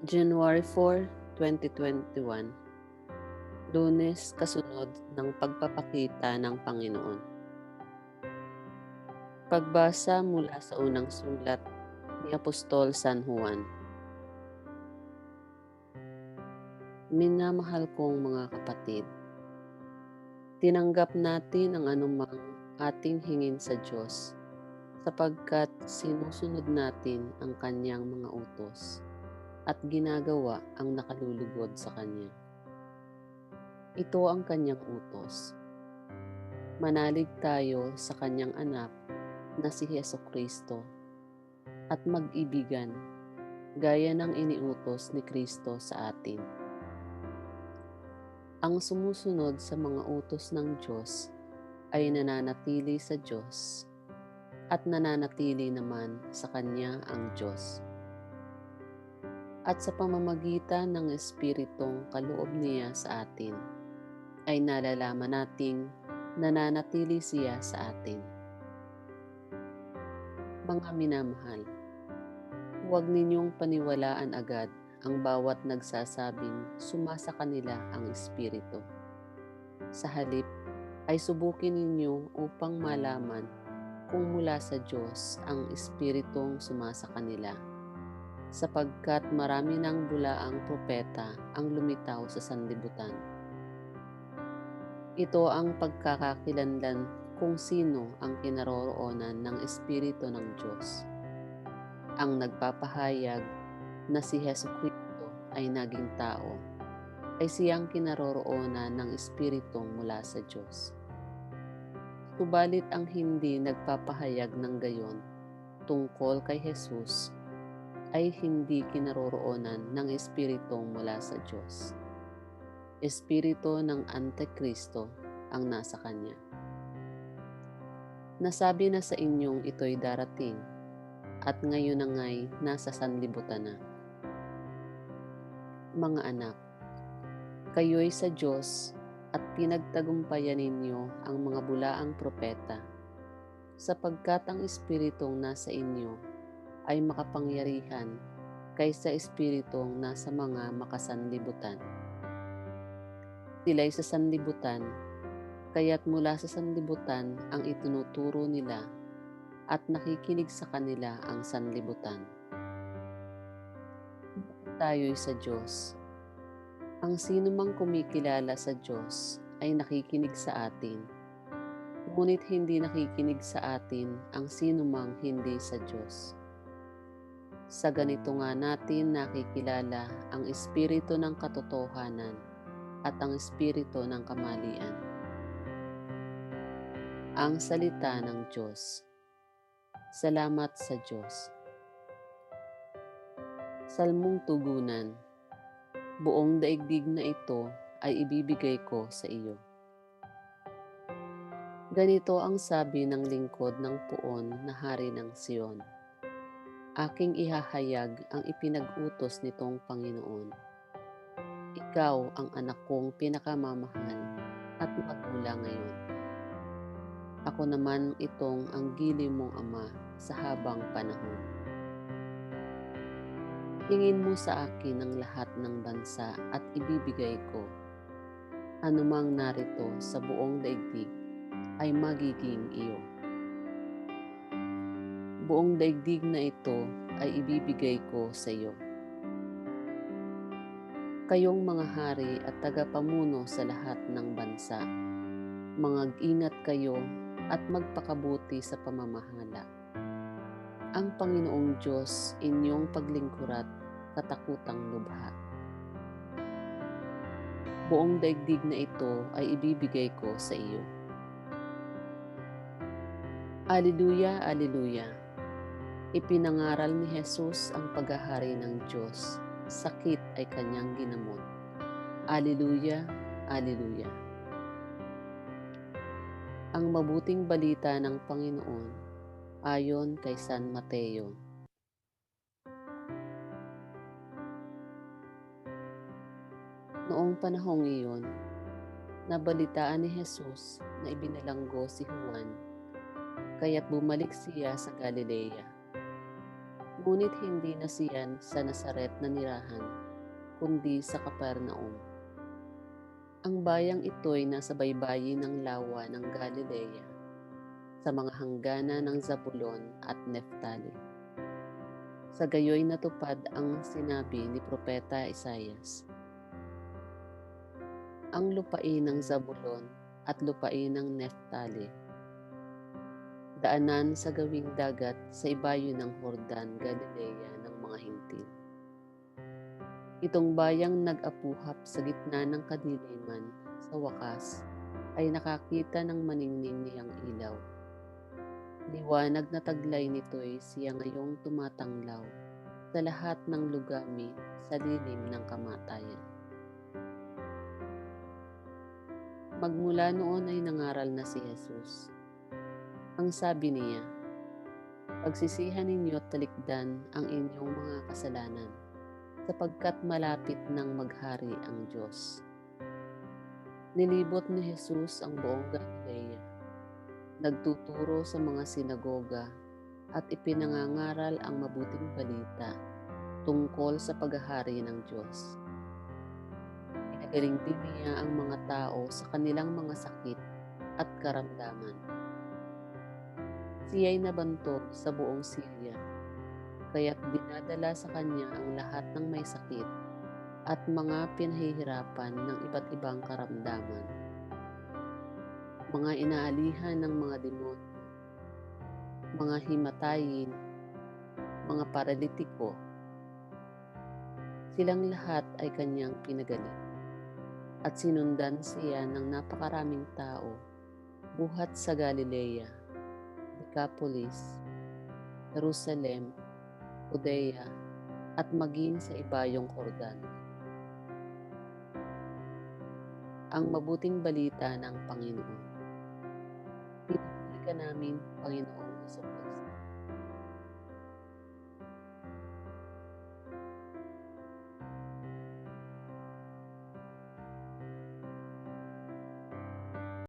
January 4, 2021, Lunes kasunod ng pagpapakita ng Panginoon. Pagbasa mula sa unang sulat ni Apostol San Juan. Minamahal kong mga kapatid, tinanggap natin ang anumang ating hingin sa Diyos sapagkat sinusunod natin ang Kanyang mga utos at ginagawa ang nakalulugod sa Kanya. Ito ang Kanyang utos. Manalig tayo sa Kanyang anak na si Jesucristo at mag-ibigan gaya ng iniutos ni Kristo sa atin. Ang sumusunod sa mga utos ng Diyos ay nananatili sa Diyos at nananatili naman sa Kanya ang Diyos. At sa pamamagitan ng Espiritong kaloob niya sa atin, ay nalalaman nating nananatili siya sa atin. Mga minamahal, huwag ninyong paniwalaan agad ang bawat nagsasabing sumasa kanila ang Espiritu. Sa halip ay subukin ninyo upang malaman kung mula sa Diyos ang Espiritong sumasa kanila, sapagkat marami ng bulaang propeta ang lumitaw sa sanlibutan. Ito ang pagkakakilanlan kung sino ang kinaroroonan ng Espiritu ng Diyos. Ang nagpapahayag na si Jesucristo ay naging tao, ay siyang kinaroroonan ng Espiritong mula sa Diyos. Subalit ang hindi nagpapahayag ng gayon tungkol kay Jesus ay hindi kinaroroonan ng Espiritong mula sa Diyos. Espiritu ng Antikristo ang nasa kanya. Nasabi na sa inyong ito'y darating at ngayon na nga'y nasa sanlibutan na. Mga anak, kayo'y sa Diyos at pinagtagumpayan ninyo ang mga bulaang propeta, sapagkat ang Espiritong nasa inyo ay makapangyarihan kaysa Espiritong nasa mga makasanlibutan. Sila'y sa sanlibutan, kaya't mula sa sanlibutan ang itinuturo nila at nakikinig sa kanila ang sanlibutan. Tayo'y sa Diyos. Ang sino mang kumikilala sa Diyos ay nakikinig sa atin, ngunit hindi nakikinig sa atin ang sino mang hindi sa Diyos. Sa ganito nga natin nakikilala ang Espiritu ng katotohanan at ang Espiritu ng kamalian. Ang salita ng Diyos. Salamat sa Diyos. Salmong tugunan. Buong daigdig na ito ay ibibigay ko sa iyo. Ganito ang sabi ng lingkod ng puon na hari ng Sion. Aking ihahayag ang ipinag-utos nitong Panginoon. Ikaw ang anak kong pinakamamahal at magmula ngayon. Ako naman itong ang gilim mong ama sa habang panahon. Hingin mo sa akin ang lahat ng bansa at ibibigay ko. Anumang narito sa buong daigdig ay magiging iyo. Buong daigdig na ito ay ibibigay ko sa iyo. Kayong mga hari at tagapamuno sa lahat ng bansa, mag-ingat kayo at magpakabuti sa pamamahala. Ang Panginoong Diyos inyong paglingkurat katakutang lubha. Buong daigdig na ito ay ibibigay ko sa iyo. Alleluia, Alleluia. Ipinangaral ni Jesus ang paghahari ng Diyos. Sakit ay kanyang ginamot. Alleluia, Alleluia. Ang mabuting balita ng Panginoon ayon kay San Mateo. Noong panahong iyon, nabalitaan ni Jesus na ibinalanggo si Juan, kaya't bumalik siya sa Galilea. Ngunit hindi na siyan sa Nazaret nanirahan, kundi sa Capernaum. Ang bayang ito'y nasa baybayin ng lawa ng Galilea, sa mga hangganan ng Zabulon at Neftali. Sa gayoy natupad ang sinabi ni Propeta Isaias. Ang lupain ng Zabulon at lupain ng Neftali, daanan sa gawing dagat sa ibayo ng Hordan, Galilea ng mga hintil. Itong bayang nag-apuhap sa gitna ng kadiliman, sa wakas, ay nakakita ng maningning niyang ilaw. Liwanag na taglay nito'y siya ngayong tumatanglaw sa lahat ng lugami sa lilim ng kamatayan. Magmula noon ay nangaral na si Jesus. Ang sabi niya, "Pagsisihan ninyo at talikdan ang inyong mga kasalanan, sapagkat malapit nang maghari ang Diyos." Nilibot ni Jesus ang buong Galilea, nagtuturo sa mga sinagoga at ipinangangaral ang mabuting balita tungkol sa paghahari ng Diyos. Pinagaling din niya ang mga tao sa kanilang mga sakit at karamdaman. Siya'y nabantog sa buong Syria, kaya't dinadala sa kanya ang lahat ng may sakit at mga pinahihirapan ng iba't ibang karamdaman, mga inaalihan ng mga demonyo, mga himatayin, mga paralitiko. Silang lahat ay kanyang pinagaling, at sinundan siya ng napakaraming tao buhat sa Galilea, Decapolis, Jerusalem, Judea, at maging sa ibayong Hordan. Ang mabuting balita ng Panginoon. Pinupuri ka namin, Panginoong Hesus Kristo.